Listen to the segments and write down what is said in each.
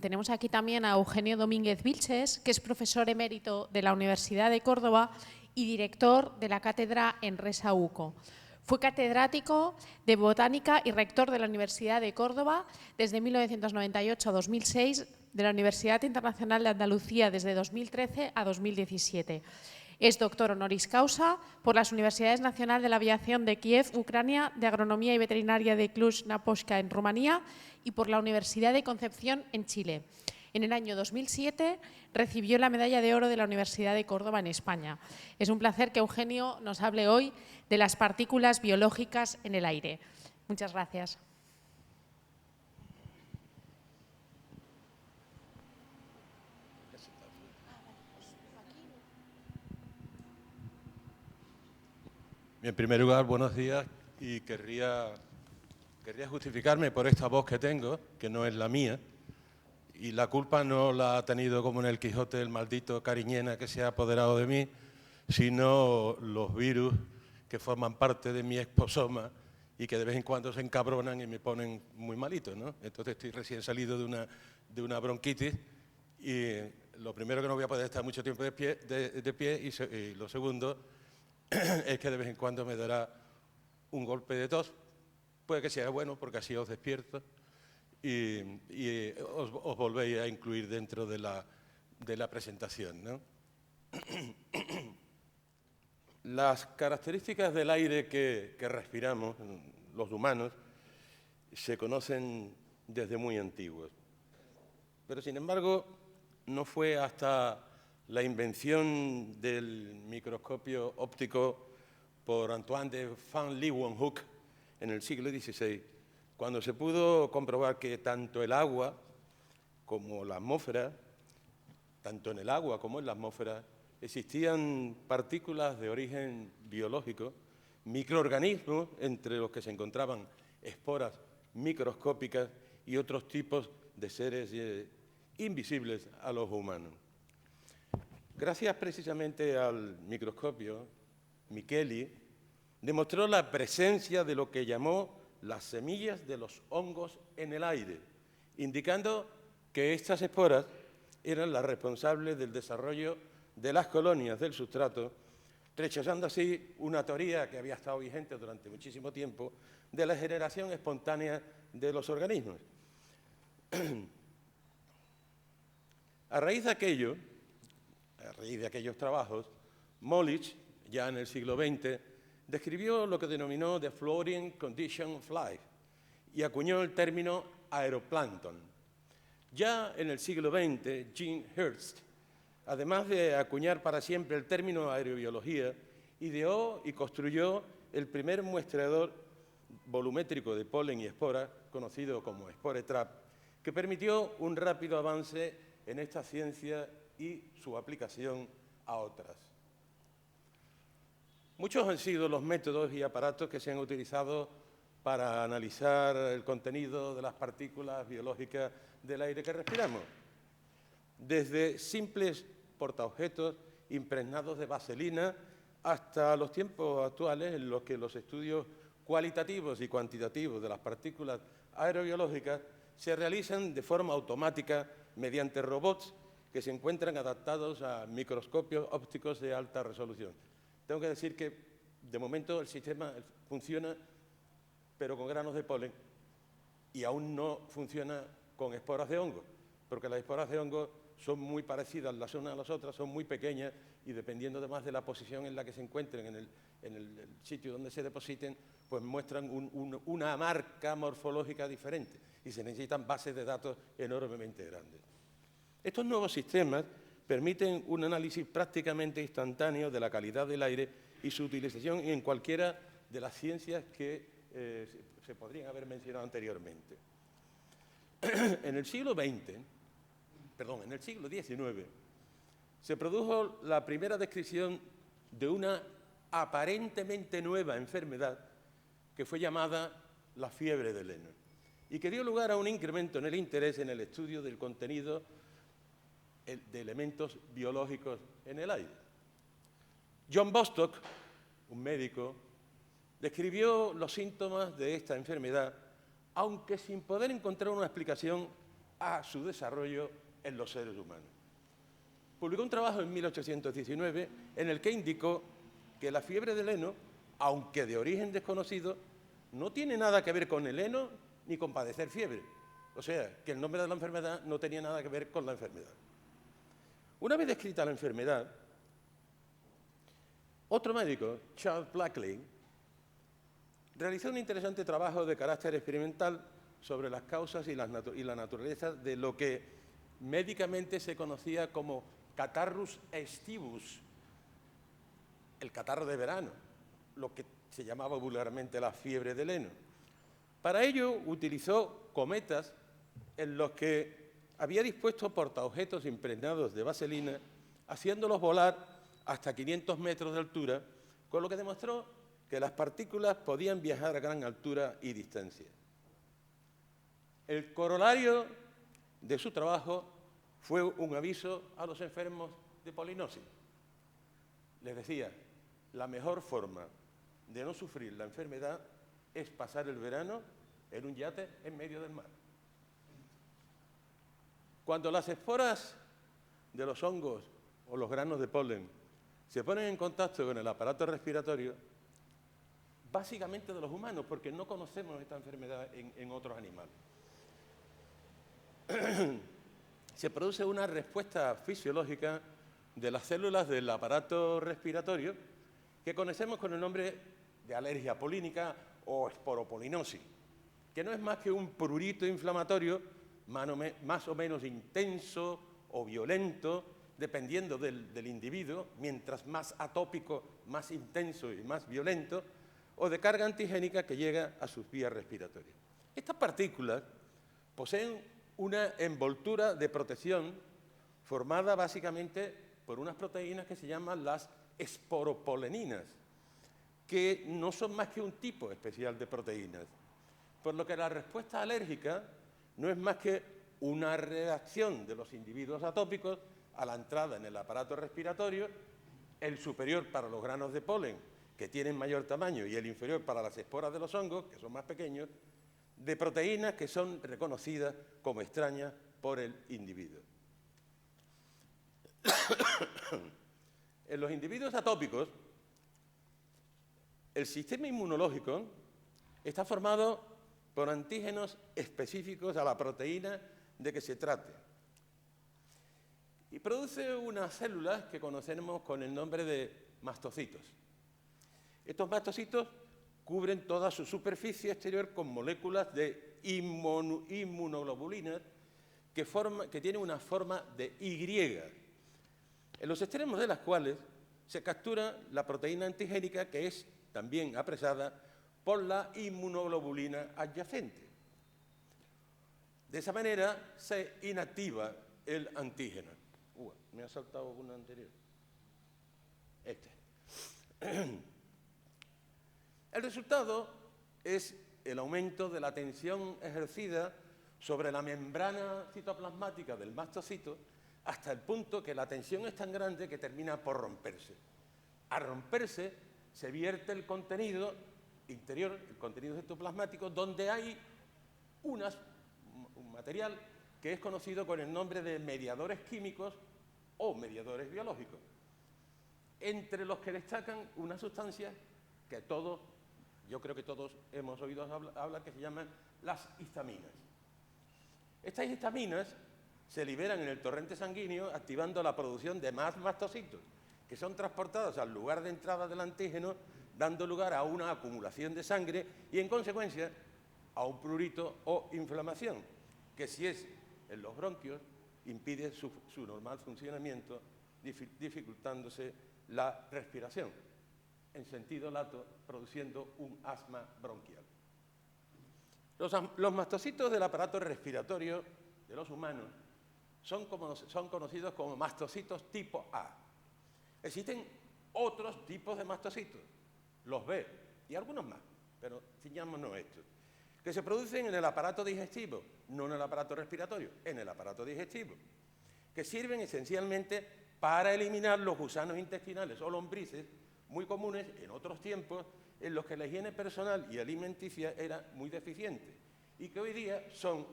tenemos aquí también a Eugenio Domínguez Vilches, que es profesor emérito de la Universidad de Córdoba y director de la cátedra Enresa UCO. Fue catedrático de Botánica y rector de la Universidad de Córdoba desde 1998 a 2006, de la Universidad Internacional de Andalucía desde 2013 a 2017. Es doctor honoris causa por las Universidades Nacional de la Aviación de Kiev, Ucrania, de Agronomía y Veterinaria de Cluj-Napoca en Rumanía y por la Universidad de Concepción en Chile. En el año 2007 recibió la Medalla de Oro de la Universidad de Córdoba en España. Es un placer que Eugenio nos hable hoy de las partículas biológicas en el aire. Muchas gracias. En primer lugar, buenos días, y querría justificarme por esta voz que tengo, que no es la mía, y la culpa no la ha tenido, como en el Quijote, el maldito Cariñena que se ha apoderado de mí, sino los virus que forman parte de mi exposoma y que de vez en cuando se encabronan y me ponen muy malito, ¿no? Entonces estoy recién salido de una bronquitis y lo primero que no voy a poder estar mucho tiempo de pie y lo segundo es que de vez en cuando me dará un golpe de tos. Puede que sea bueno porque así os despierto y os volvéis a incluir dentro de la presentación, ¿no? Las características del aire que respiramos, los humanos, se conocen desde muy antiguos. Pero, sin embargo, no fue hasta la invención del microscopio óptico por Antoine de Van Leeuwenhoek en el siglo XVI, cuando se pudo comprobar que tanto el agua como la atmósfera, tanto en el agua como en la atmósfera, existían partículas de origen biológico, microorganismos entre los que se encontraban esporas microscópicas y otros tipos de seres invisibles a los humanos. Gracias precisamente al microscopio, Micheli demostró la presencia de lo que llamó las semillas de los hongos en el aire, indicando que estas esporas eran las responsables del desarrollo de las colonias del sustrato, rechazando así una teoría que había estado vigente durante muchísimo tiempo de la generación espontánea de los organismos. A raíz de aquellos trabajos, Molich, ya en el siglo XX, describió lo que denominó the floating condition of life y acuñó el término aeroplancton. Ya en el siglo XX, Jean Hurst, además de acuñar para siempre el término aerobiología, ideó y construyó el primer muestreador volumétrico de polen y esporas, conocido como Spore Trap, que permitió un rápido avance en esta ciencia y su aplicación a otras. Muchos han sido los métodos y aparatos que se han utilizado para analizar el contenido de las partículas biológicas del aire que respiramos, desde simples portaobjetos impregnados de vaselina hasta los tiempos actuales en los que los estudios cualitativos y cuantitativos de las partículas aerobiológicas se realizan de forma automática mediante robots que se encuentran adaptados a microscopios ópticos de alta resolución. Tengo que decir que, de momento, el sistema funciona, pero con granos de polen, y aún no funciona con esporas de hongo, porque las esporas de hongo son muy parecidas las unas a las otras, son muy pequeñas, y dependiendo además de la posición en la que se encuentren en el sitio donde se depositen, pues muestran una marca morfológica diferente, y se necesitan bases de datos enormemente grandes. Estos nuevos sistemas permiten un análisis prácticamente instantáneo de la calidad del aire y su utilización en cualquiera de las ciencias que se podrían haber mencionado anteriormente. En el siglo XIX, se produjo la primera descripción de una aparentemente nueva enfermedad que fue llamada la fiebre de Lennon y que dio lugar a un incremento en el interés en el estudio del contenido de elementos biológicos en el aire. John Bostock, un médico, describió los síntomas de esta enfermedad, aunque sin poder encontrar una explicación a su desarrollo en los seres humanos. Publicó un trabajo en 1819 en el que indicó que la fiebre del heno, aunque de origen desconocido, no tiene nada que ver con el heno ni con padecer fiebre. O sea, que el nombre de la enfermedad no tenía nada que ver con la enfermedad. Una vez descrita la enfermedad, otro médico, Charles Blackley, realizó un interesante trabajo de carácter experimental sobre las causas y la naturaleza de lo que médicamente se conocía como catarrus estivus, el catarro de verano, lo que se llamaba vulgarmente la fiebre del heno. Para ello utilizó cometas en los que había dispuesto portaobjetos impregnados de vaselina, haciéndolos volar hasta 500 metros de altura, con lo que demostró que las partículas podían viajar a gran altura y distancia. El corolario de su trabajo fue un aviso a los enfermos de polinosis. Les decía, la mejor forma de no sufrir la enfermedad es pasar el verano en un yate en medio del mar. Cuando las esporas de los hongos o los granos de polen se ponen en contacto con el aparato respiratorio, básicamente de los humanos, porque no conocemos esta enfermedad en otros animales, se produce una respuesta fisiológica de las células del aparato respiratorio que conocemos con el nombre de alergia polínica o esporopolinosis, que no es más que un prurito inflamatorio más o menos intenso o violento, dependiendo del individuo, mientras más atópico, más intenso y más violento, o de carga antigénica que llega a sus vías respiratorias. Estas partículas poseen una envoltura de protección formada básicamente por unas proteínas que se llaman las esporopoleninas, que no son más que un tipo especial de proteínas, por lo que la respuesta alérgica no es más que una reacción de los individuos atópicos a la entrada en el aparato respiratorio, el superior para los granos de polen, que tienen mayor tamaño, y el inferior para las esporas de los hongos, que son más pequeños, de proteínas que son reconocidas como extrañas por el individuo. En los individuos atópicos, el sistema inmunológico está formado por antígenos específicos a la proteína de que se trate y produce unas células que conocemos con el nombre de mastocitos. Estos mastocitos cubren toda su superficie exterior con moléculas de inmunoglobulinas que tienen una forma de Y, en los extremos de las cuales se captura la proteína antigénica que es también apresada por la inmunoglobulina adyacente. De esa manera se inactiva el antígeno. Me ha saltado una anterior. El resultado es el aumento de la tensión ejercida sobre la membrana citoplasmática del mastocito hasta el punto que la tensión es tan grande que termina por romperse. Al romperse se vierte el contenido interior, el contenido citoplasmático, donde hay un material que es conocido con el nombre de mediadores químicos o mediadores biológicos, entre los que destacan unas sustancias que yo creo que todos hemos oído hablar, que se llaman las histaminas. Estas histaminas se liberan en el torrente sanguíneo activando la producción de más mastocitos, que son transportados al lugar de entrada del antígeno, dando lugar a una acumulación de sangre y, en consecuencia, a un prurito o inflamación, que si es en los bronquios, impide su normal funcionamiento, dificultándose la respiración, en sentido lato, produciendo un asma bronquial. Los mastocitos del aparato respiratorio de los humanos son conocidos como mastocitos tipo A. Existen otros tipos de mastocitos, los B y algunos más, pero ciñámonos estos, que se producen en el aparato digestivo, no en el aparato respiratorio, en el aparato digestivo, que sirven esencialmente para eliminar los gusanos intestinales o lombrices muy comunes en otros tiempos en los que la higiene personal y alimenticia era muy deficiente y que hoy día son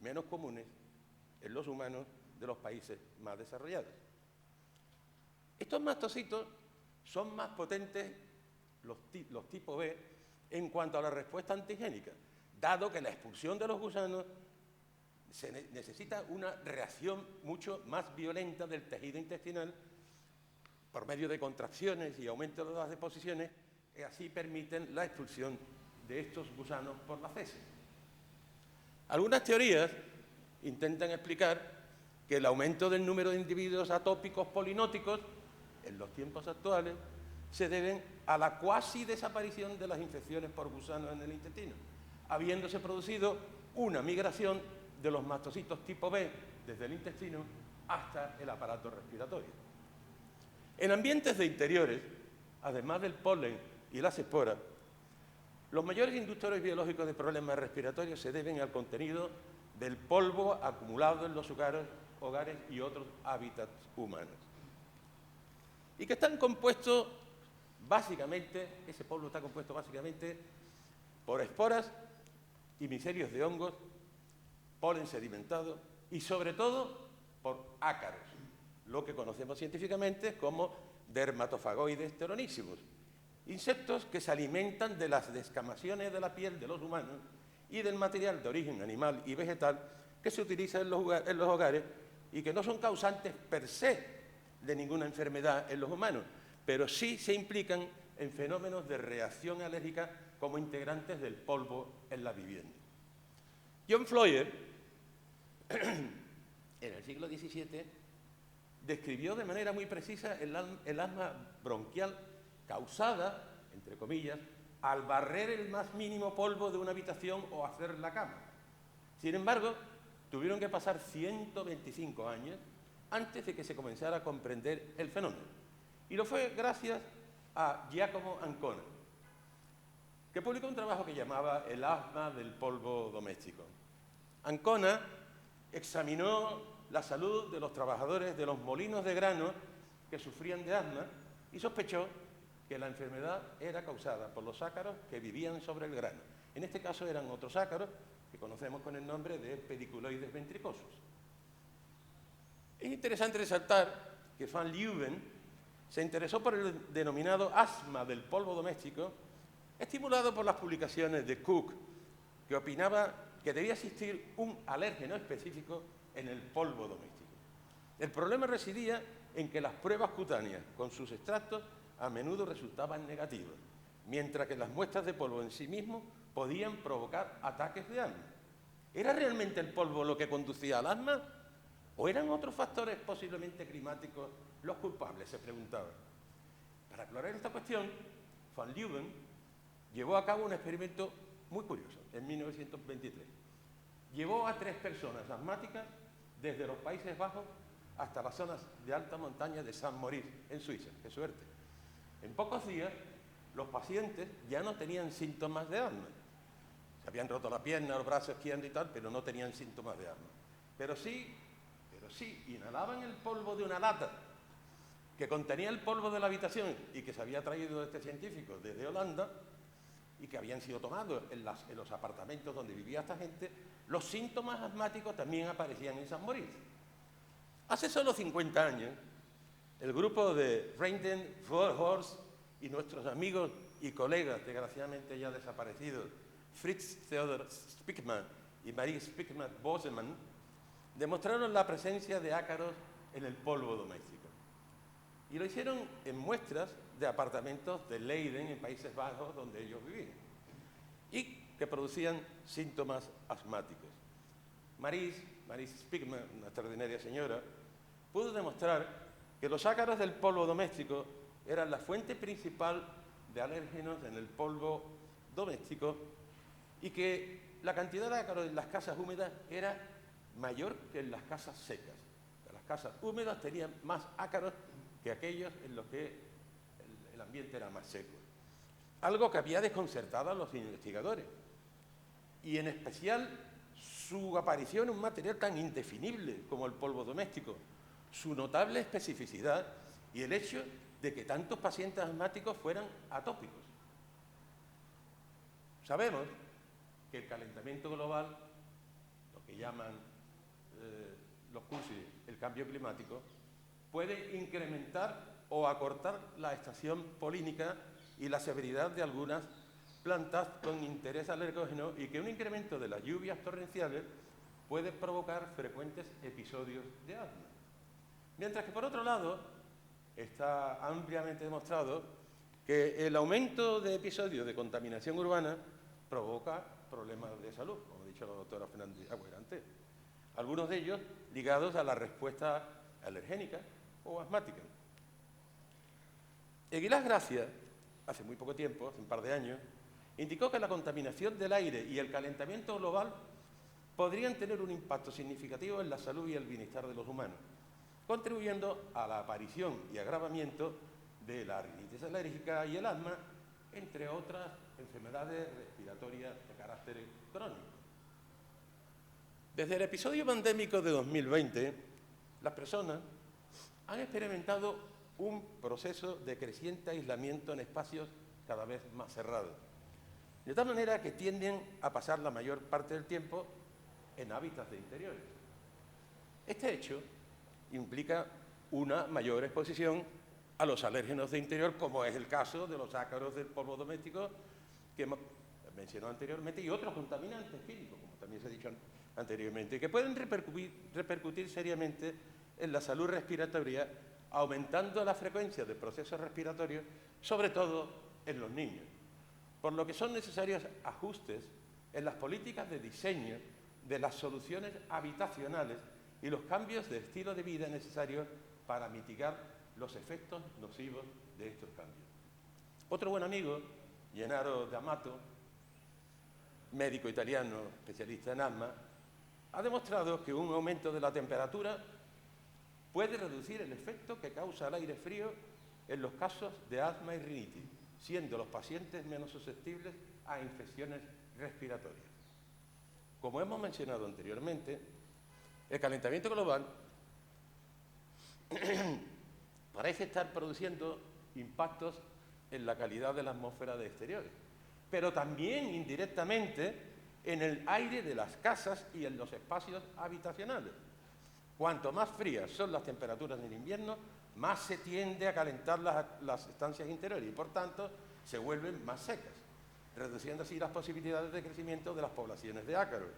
menos comunes en los humanos de los países más desarrollados. Estos mastocitos son más potentes, los tipo B, en cuanto a la respuesta antigénica, dado que la expulsión de los gusanos necesita una reacción mucho más violenta del tejido intestinal por medio de contracciones y aumento de las deposiciones, que así permiten la expulsión de estos gusanos por las feces. Algunas teorías intentan explicar que el aumento del número de individuos atópicos polinóticos en los tiempos actuales se deben a la cuasi desaparición de las infecciones por gusanos en el intestino, habiéndose producido una migración de los mastocitos tipo B desde el intestino hasta el aparato respiratorio. En ambientes de interiores, además del polen y las esporas, los mayores inductores biológicos de problemas respiratorios se deben al contenido del polvo acumulado en los hogares y otros hábitats humanos. Y que están compuestos básicamente, ese polvo está compuesto básicamente por esporas y micelios de hongos, polen sedimentado y sobre todo por ácaros, lo que conocemos científicamente como dermatofagoides pteronísimos, insectos que se alimentan de las descamaciones de la piel de los humanos y del material de origen animal y vegetal que se utiliza en los hogares y que no son causantes per se de ninguna enfermedad en los humanos, pero sí se implican en fenómenos de reacción alérgica como integrantes del polvo en la vivienda. John Floyer, en el siglo XVII, describió de manera muy precisa el asma bronquial causada, entre comillas, al barrer el más mínimo polvo de una habitación o hacer la cama. Sin embargo, tuvieron que pasar 125 años antes de que se comenzara a comprender el fenómeno. Y lo fue gracias a Giacomo Ancona, que publicó un trabajo que llamaba El asma del polvo doméstico. Ancona examinó la salud de los trabajadores de los molinos de grano que sufrían de asma y sospechó que la enfermedad era causada por los ácaros que vivían sobre el grano. En este caso eran otros ácaros que conocemos con el nombre de pediculoides ventricosus. Es interesante resaltar que Van Leeuwen se interesó por el denominado asma del polvo doméstico, estimulado por las publicaciones de Cook, que opinaba que debía existir un alérgeno específico en el polvo doméstico. El problema residía en que las pruebas cutáneas con sus extractos a menudo resultaban negativas, mientras que las muestras de polvo en sí mismo podían provocar ataques de asma. ¿Era realmente el polvo lo que conducía al asma? ¿O eran otros factores posiblemente climáticos los culpables?, se preguntaba. Para aclarar esta cuestión, Van Leeuwen llevó a cabo un experimento muy curioso en 1923. Llevó a 3 personas asmáticas desde los Países Bajos hasta las zonas de alta montaña de Saint-Maurice, en Suiza. ¡Qué suerte! En pocos días, los pacientes ya no tenían síntomas de asma. Se habían roto la pierna, los brazos esquiando y tal, pero no tenían síntomas de asma. Pero sí, inhalaban el polvo de una lata que contenía el polvo de la habitación y que se había traído este científico desde Holanda y que habían sido tomados en los apartamentos donde vivía esta gente. Los síntomas asmáticos también aparecían en Saint-Maurice. Hace solo 50 años, el grupo de Reindden, Horst y nuestros amigos y colegas, desgraciadamente ya desaparecidos, Fritz Theodor Spickmann y Marie Spickmann-Bosemann, demostraron la presencia de ácaros en el polvo doméstico. Y lo hicieron en muestras de apartamentos de Leiden, en Países Bajos, donde ellos vivían, y que producían síntomas asmáticos. Marie Spickmann, una extraordinaria señora, pudo demostrar que los ácaros del polvo doméstico eran la fuente principal de alérgenos en el polvo doméstico y que la cantidad de ácaros en las casas húmedas era mayor que en las casas secas. Las casas húmedas tenían más ácaros que aquellos en los que el ambiente era más seco. Algo que había desconcertado a los investigadores. Y en especial su aparición en un material tan indefinible como el polvo doméstico, su notable especificidad y el hecho de que tantos pacientes asmáticos fueran atópicos. Sabemos que el calentamiento global, lo que llaman los cursos, el cambio climático, puede incrementar o acortar la estación polínica y la severidad de algunas plantas con interés alergógeno, y que un incremento de las lluvias torrenciales puede provocar frecuentes episodios de asma. Mientras que, por otro lado, está ampliamente demostrado que el aumento de episodios de contaminación urbana provoca problemas de salud, como ha dicho la doctora Fernández Agüera antes. Algunos de ellos ligados a la respuesta alergénica o asmática. Eguilás Gracia, hace muy poco tiempo, hace un par de años, indicó que la contaminación del aire y el calentamiento global podrían tener un impacto significativo en la salud y el bienestar de los humanos, contribuyendo a la aparición y agravamiento de la rinitis alérgica y el asma, entre otras enfermedades respiratorias de carácter crónico. Desde el episodio pandémico de 2020, las personas han experimentado un proceso de creciente aislamiento en espacios cada vez más cerrados, de tal manera que tienden a pasar la mayor parte del tiempo en hábitats de interiores. Este hecho implica una mayor exposición a los alérgenos de interior, como es el caso de los ácaros del polvo doméstico que hemos mencionado anteriormente, y otros contaminantes químicos, como también se ha dicho anteriormente, que pueden repercutir seriamente en la salud respiratoria, aumentando la frecuencia de procesos respiratorios, sobre todo en los niños, por lo que son necesarios ajustes en las políticas de diseño de las soluciones habitacionales y los cambios de estilo de vida necesarios para mitigar los efectos nocivos de estos cambios. Otro buen amigo, Gennaro D'Amato, médico italiano especialista en asma, ha demostrado que un aumento de la temperatura puede reducir el efecto que causa el aire frío en los casos de asma y rinitis, siendo los pacientes menos susceptibles a infecciones respiratorias. Como hemos mencionado anteriormente, el calentamiento global parece estar produciendo impactos en la calidad de la atmósfera de exteriores, pero también indirectamente en el aire de las casas y en los espacios habitacionales. Cuanto más frías son las temperaturas en invierno, más se tiende a calentar las estancias interiores y, por tanto, se vuelven más secas, reduciendo así las posibilidades de crecimiento de las poblaciones de ácaros.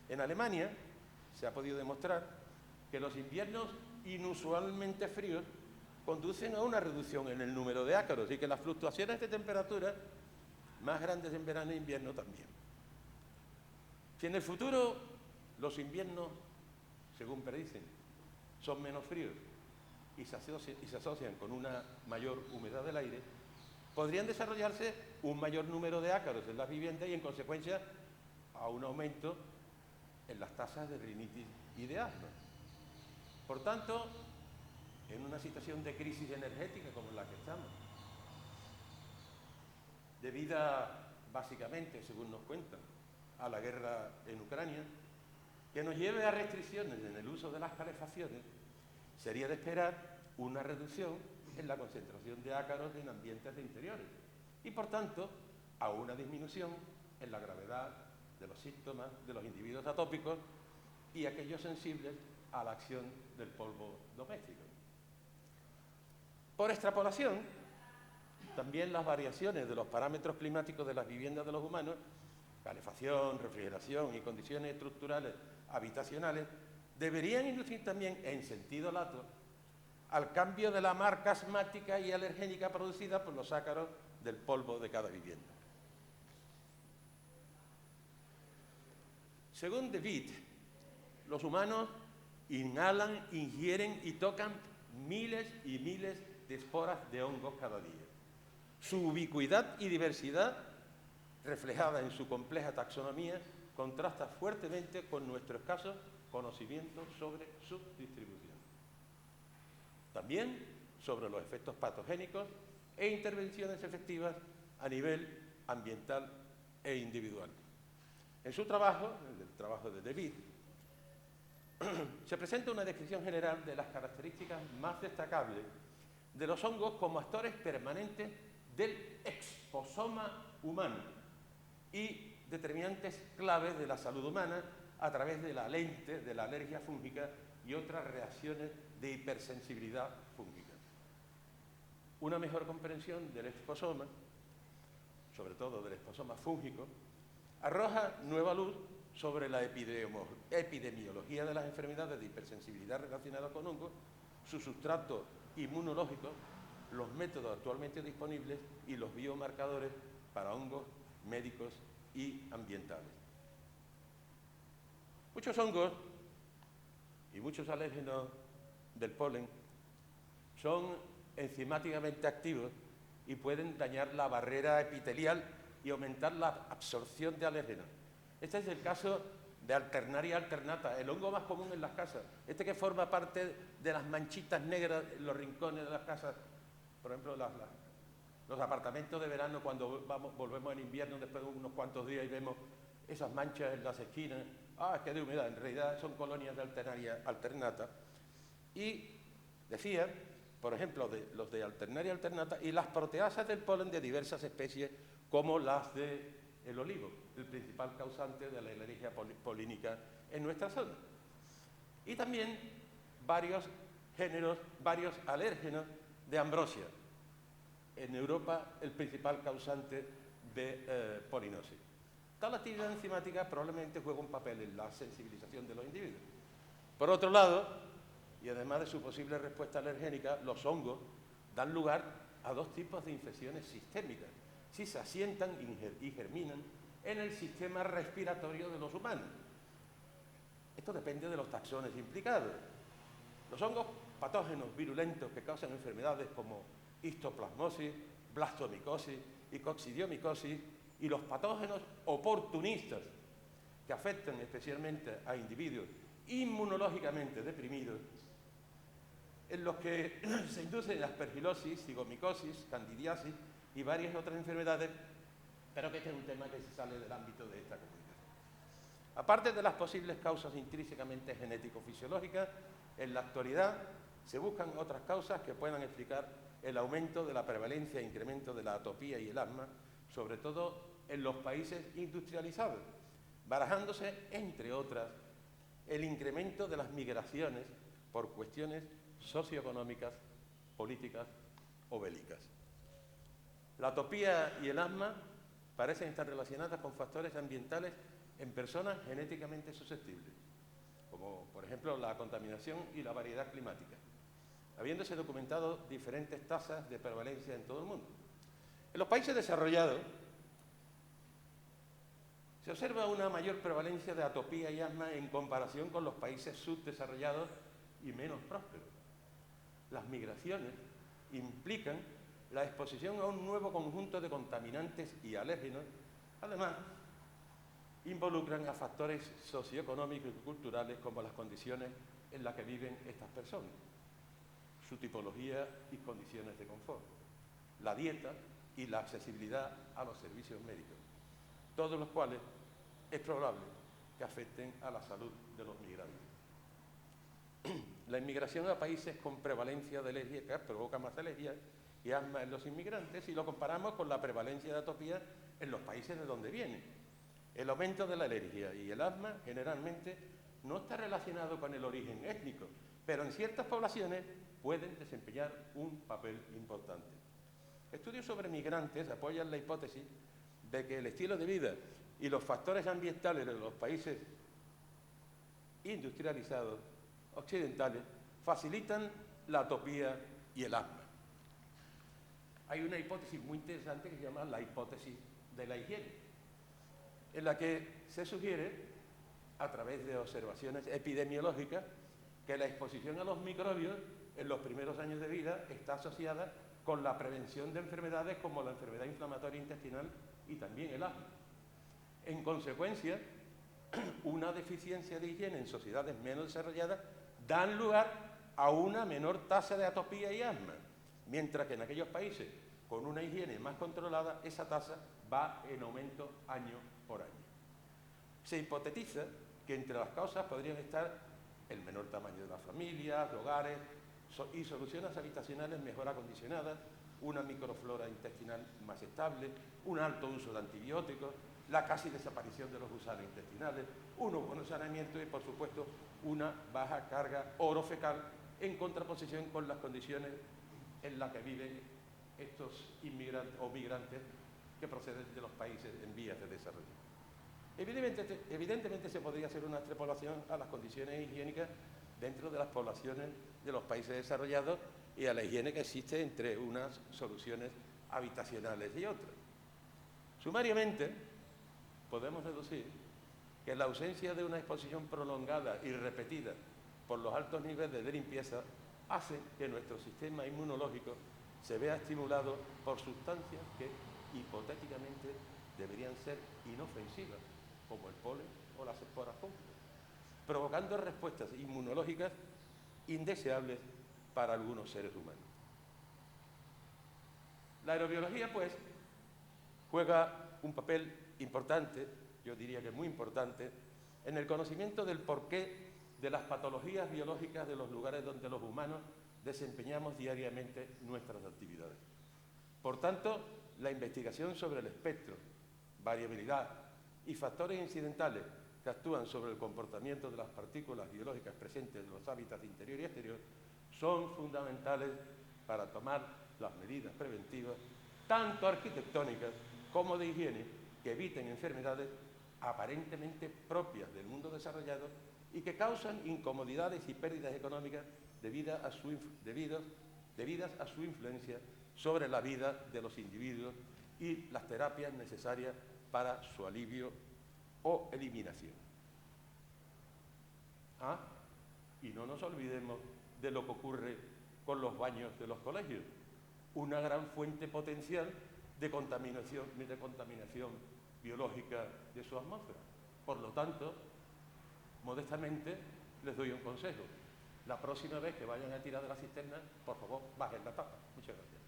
En Alemania se ha podido demostrar que los inviernos inusualmente fríos conducen a una reducción en el número de ácaros y que las fluctuaciones de temperatura más grandes en verano e invierno también. Si en el futuro los inviernos, según predicen, son menos fríos y se asocian con una mayor humedad del aire, podrían desarrollarse un mayor número de ácaros en las viviendas y, en consecuencia, a un aumento en las tasas de rinitis y de asma. Por tanto, en una situación de crisis energética como en la que estamos, debida básicamente, según nos cuentan, a la guerra en Ucrania, que nos lleve a restricciones en el uso de las calefacciones, sería de esperar una reducción en la concentración de ácaros en ambientes de interiores y, por tanto, a una disminución en la gravedad de los síntomas de los individuos atópicos y aquellos sensibles a la acción del polvo doméstico. Por extrapolación, también las variaciones de los parámetros climáticos de las viviendas de los humanos, calefacción, refrigeración y condiciones estructurales habitacionales, deberían inducir también, en sentido lato, al cambio de la marca asmática y alergénica producida por los ácaros del polvo de cada vivienda. Según De Witt, los humanos inhalan, ingieren y tocan miles y miles de esporas de hongos cada día. Su ubicuidad y diversidad, reflejada en su compleja taxonomía, contrasta fuertemente con nuestro escaso conocimiento sobre su distribución. También sobre los efectos patogénicos e intervenciones efectivas a nivel ambiental e individual. En su trabajo, el trabajo de De Witt, se presenta una descripción general de las características más destacables de los hongos como actores permanentes del exposoma humano y determinantes claves de la salud humana a través de la lente de la alergia fúngica y otras reacciones de hipersensibilidad fúngica. Una mejor comprensión del exposoma, sobre todo del exposoma fúngico, arroja nueva luz sobre la epidemiología de las enfermedades de hipersensibilidad relacionadas con hongos, su sustrato inmunológico, los métodos actualmente disponibles y los biomarcadores para hongos médicos y ambientales. Muchos hongos y muchos alérgenos del polen son enzimáticamente activos y pueden dañar la barrera epitelial y aumentar la absorción de alérgenos. Este es el caso de Alternaria alternata, el hongo más común en las casas. Este que forma parte de las manchitas negras en los rincones de las casas. Por ejemplo, los apartamentos de verano, cuando volvemos en invierno después de unos cuantos días y vemos esas manchas en las esquinas. Ah, es que de humedad. En realidad son colonias de Alternaria alternata. Y decía, por ejemplo, los de Alternaria alternata y las proteasas del polen de diversas especies, como las del olivo, el principal causante de la alergia polínica en nuestra zona. Y también varios géneros, varios alérgenos de ambrosia. En Europa, el principal causante de polinosis. Tal actividad enzimática probablemente juega un papel en la sensibilización de los individuos. Por otro lado, y además de su posible respuesta alergénica, los hongos dan lugar a dos tipos de infecciones sistémicas, si se asientan y germinan en el sistema respiratorio de los humanos. Esto depende de los taxones implicados. Los hongos patógenos virulentos que causan enfermedades como histoplasmosis, blastomicosis y coccidiomicosis, y los patógenos oportunistas que afectan especialmente a individuos inmunológicamente deprimidos, en los que se inducen aspergilosis, cigomicosis, candidiasis y varias otras enfermedades, pero que este es un tema que se sale del ámbito de esta comunicación. Aparte de las posibles causas intrínsecamente genético-fisiológicas, en la actualidad se buscan otras causas que puedan explicar el aumento de la prevalencia e incremento de la atopía y el asma, sobre todo en los países industrializados, barajándose, entre otras, el incremento de las migraciones por cuestiones socioeconómicas, políticas o bélicas. La atopía y el asma parecen estar relacionadas con factores ambientales en personas genéticamente susceptibles, como por ejemplo la contaminación y la variedad climática, habiéndose documentado diferentes tasas de prevalencia en todo el mundo. En los países desarrollados se observa una mayor prevalencia de atopía y asma en comparación con los países subdesarrollados y menos prósperos. Las migraciones implican la exposición a un nuevo conjunto de contaminantes y alérgenos. Además, involucran a factores socioeconómicos y culturales como las condiciones en las que viven estas personas, su tipología y condiciones de confort, la dieta y la accesibilidad a los servicios médicos, todos los cuales es probable que afecten a la salud de los migrantes. La inmigración a países con prevalencia de alergia provoca más alergia y asma en los inmigrantes si lo comparamos con la prevalencia de atopía en los países de donde vienen. El aumento de la alergia y el asma generalmente no está relacionado con el origen étnico, pero en ciertas poblaciones pueden desempeñar un papel importante. Estudios sobre migrantes apoyan la hipótesis de que el estilo de vida y los factores ambientales de los países industrializados occidentales facilitan la atopía y el asma. Hay una hipótesis muy interesante que se llama la hipótesis de la higiene, en la que se sugiere, a través de observaciones epidemiológicas, que la exposición a los microbios en los primeros años de vida está asociada con la prevención de enfermedades como la enfermedad inflamatoria intestinal y también el asma. En consecuencia, una deficiencia de higiene en sociedades menos desarrolladas dan lugar a una menor tasa de atopía y asma, mientras que en aquellos países con una higiene más controlada, esa tasa va en aumento año por año. Se hipotetiza que entre las causas podrían estar el menor tamaño de las familias, hogares y soluciones habitacionales mejor acondicionadas, una microflora intestinal más estable, un alto uso de antibióticos, la casi desaparición de los gusanos intestinales, un buen saneamiento y, por supuesto, una baja carga orofecal en contraposición con las condiciones en las que viven estos inmigrantes o migrantes que proceden de los países en vías de desarrollo. Evidentemente se podría hacer una extrapolación a las condiciones higiénicas dentro de las poblaciones de los países desarrollados y a la higiene que existe entre unas soluciones habitacionales y otras. Sumariamente, podemos deducir que la ausencia de una exposición prolongada y repetida por los altos niveles de limpieza hace que nuestro sistema inmunológico se vea estimulado por sustancias que hipotéticamente deberían ser inofensivas, como el polen o las esporas fúngicas, provocando respuestas inmunológicas indeseables para algunos seres humanos. La aerobiología, pues, juega un papel importante, yo diría que muy importante, en el conocimiento del porqué de las patologías biológicas de los lugares donde los humanos desempeñamos diariamente nuestras actividades. Por tanto, la investigación sobre el espectro, variabilidad y factores incidentales que actúan sobre el comportamiento de las partículas biológicas presentes en los hábitats interior y exterior son fundamentales para tomar las medidas preventivas, tanto arquitectónicas como de higiene, que eviten enfermedades aparentemente propias del mundo desarrollado y que causan incomodidades y pérdidas económicas debidas a su influencia sobre la vida de los individuos y las terapias necesarias para su alivio o eliminación. Y no nos olvidemos de lo que ocurre con los baños de los colegios, una gran fuente potencial de contaminación biológica de su atmósfera. Por lo tanto, modestamente les doy un consejo. La próxima vez que vayan a tirar de la cisterna, por favor, bajen la tapa. Muchas gracias.